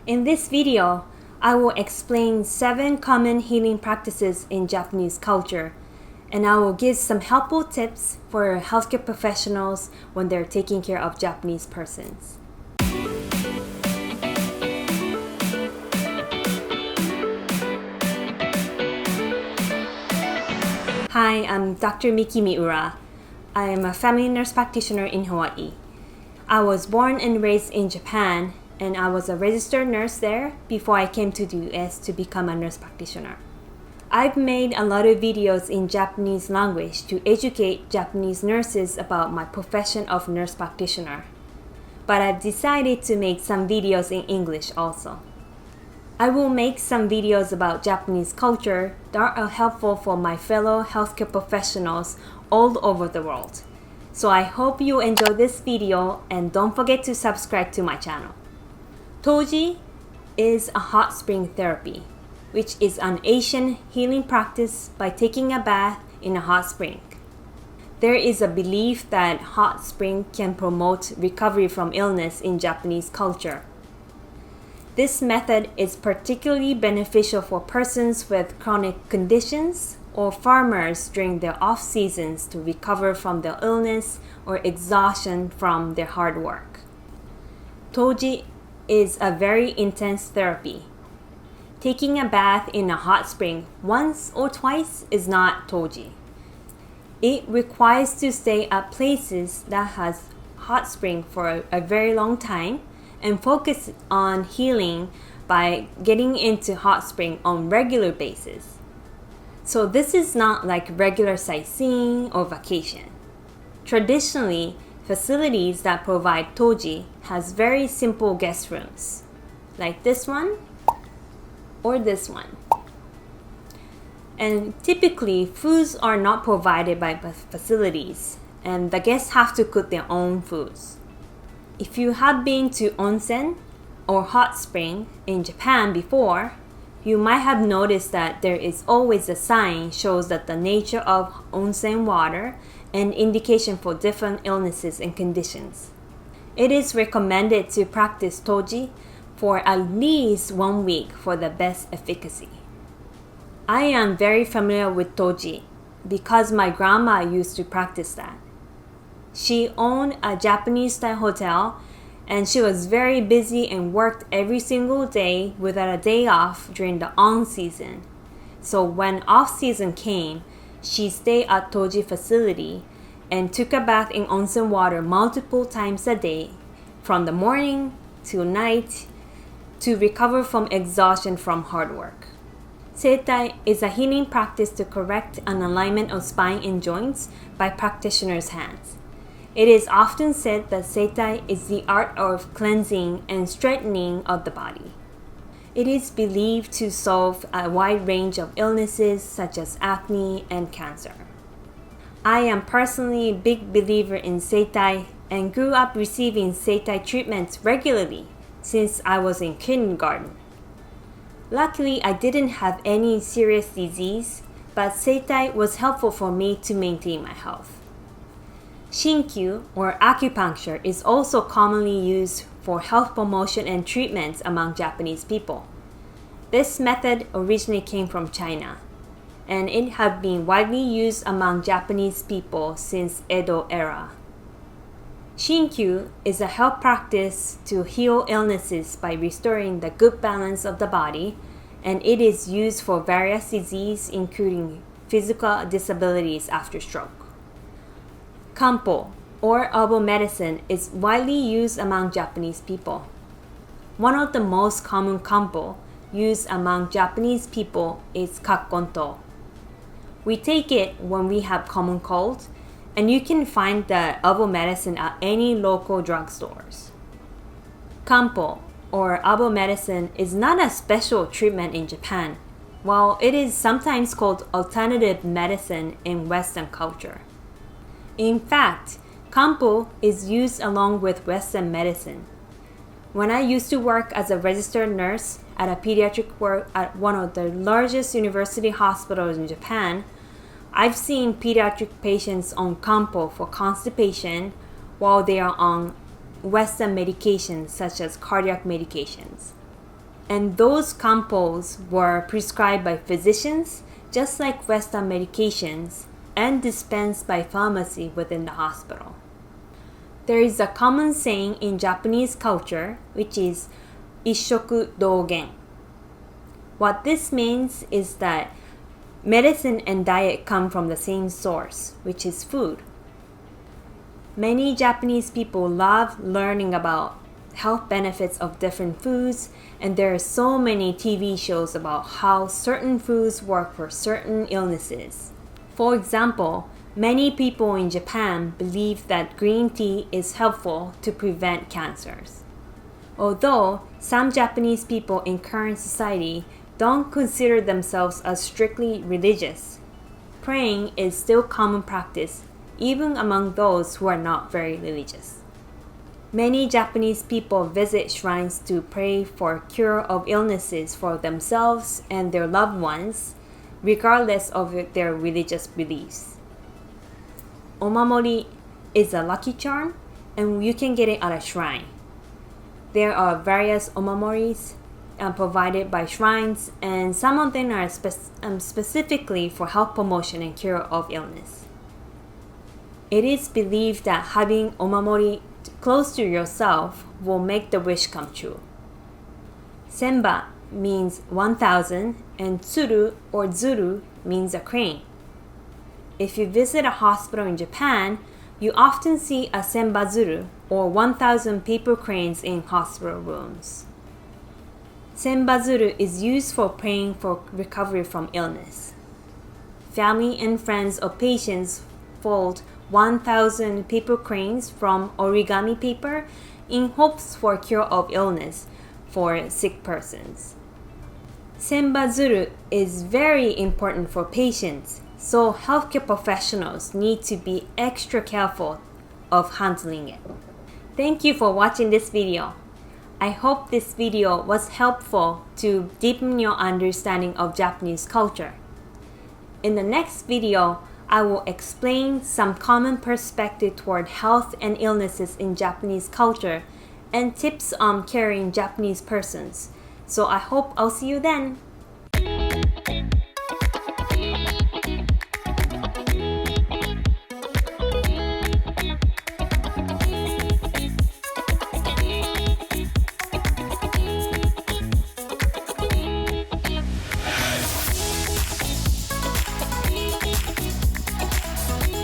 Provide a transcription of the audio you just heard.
In this video, I will explain 7 common healing practices in Japanese culture, and I will give some helpful tips for healthcare professionals when they're taking care of Japanese persons. Hi, I'm Dr. Miki Miura. I am a family nurse practitioner in Hawaii. I was born and raised in Japan, and I was a registered nurse there before I came to the US to become a nurse practitioner. I've made a lot of videos in Japanese language to educate Japanese nurses about my profession of nurse practitioner. But I've decided to make some videos in English also. I will make some videos about Japanese culture that are helpful for my fellow healthcare professionals all over the world. So I hope you enjoy this video and don't forget to subscribe to my channel. Toji is a hot spring therapy, which is an Asian healing practice by taking a bath in a hot spring. There is a belief that hot spring can promote recovery from illness in Japanese culture. This method is particularly beneficial for persons with chronic conditions or farmers during their off seasons to recover from their illness or exhaustion from their hard work. Toji is a very intense therapy. Taking a bath in a hot spring once or twice is not Toji. It requires to stay at places that has hot spring for a very long time and focus on healing by getting into hot spring on regular basis. So this is not like regular sightseeing or vacation. Traditionally, facilities that provide Toji has very simple guest rooms, like this one or this one. And typically, foods are not provided by facilities, and the guests have to cook their own foods. If you have been to onsen or hot spring in Japan before, you might have noticed that there is always a sign shows that the nature of onsen water and indication for different illnesses and conditions. It is recommended to practice Toji for at least 1 week for the best efficacy. I am very familiar with Toji because my grandma used to practice that. She owned a Japanese-style hotel, and she was very busy and worked every single day without a day off during the on-season. So when off-season came, she stayed at Toji facility and took a bath in onsen water multiple times a day from the morning to night to recover from exhaustion from hard work. Seitai is a healing practice to correct an alignment of spine and joints by practitioners' hands. It is often said that Seitai is the art of cleansing and strengthening of the body. It is believed to solve a wide range of illnesses such as acne and cancer. I am personally a big believer in Seitai and grew up receiving Seitai treatments regularly since I was in kindergarten. Luckily, I didn't have any serious disease, but Seitai was helpful for me to maintain my health. Shinkyu, or acupuncture, is also commonly used for health promotion and treatments among Japanese people. This method originally came from China, and it has been widely used among Japanese people since Edo era. Shinkyu is a health practice to heal illnesses by restoring the good balance of the body, and it is used for various diseases including physical disabilities after stroke. Campo, or herbal medicine, is widely used among Japanese people. One of the most common campo used among Japanese people is kakkonto. We take it when we have common cold, and you can find the herbal medicine at any local drugstores. Campo, or herbal medicine, is not a special treatment in Japan, while it is sometimes called alternative medicine in Western culture. In fact, campo is used along with Western medicine. When I used to work as a registered nurse at a pediatric ward at one of the largest university hospitals in Japan, I've seen pediatric patients on campo for constipation while they are on Western medications such as cardiac medications. And those campos were prescribed by physicians, just like Western medications, and dispensed by pharmacy within the hospital. There is a common saying in Japanese culture, which is Isshoku Dougen. What this means is that medicine and diet come from the same source, which is food. Many Japanese people love learning about health benefits of different foods, and there are so many TV shows about how certain foods work for certain illnesses. For example, many people in Japan believe that green tea is helpful to prevent cancers. Although some Japanese people in current society don't consider themselves as strictly religious, praying is still common practice even among those who are not very religious. Many Japanese people visit shrines to pray for cure of illnesses for themselves and their loved ones, regardless of their religious beliefs. Omamori is a lucky charm, and you can get it at a shrine. There are various omamoris provided by shrines, and some of them are specifically for health promotion and cure of illness. It is believed that having omamori close to yourself will make the wish come true. Senba means 1,000, and tsuru or zuru means a crane. If you visit a hospital in Japan, you often see Asembazuru or 1,000 paper cranes in hospital rooms. Asembazuru is used for praying for recovery from illness. Family and friends of patients fold 1,000 paper cranes from origami paper in hopes for cure of illness for sick persons. Asembazuru is very important for patients, so healthcare professionals need to be extra careful of handling it. Thank you for watching this video. I hope this video was helpful to deepen your understanding of Japanese culture. In the next video, I will explain some common perspective toward health and illnesses in Japanese culture and tips on caring Japanese persons. So I hope I'll see you then.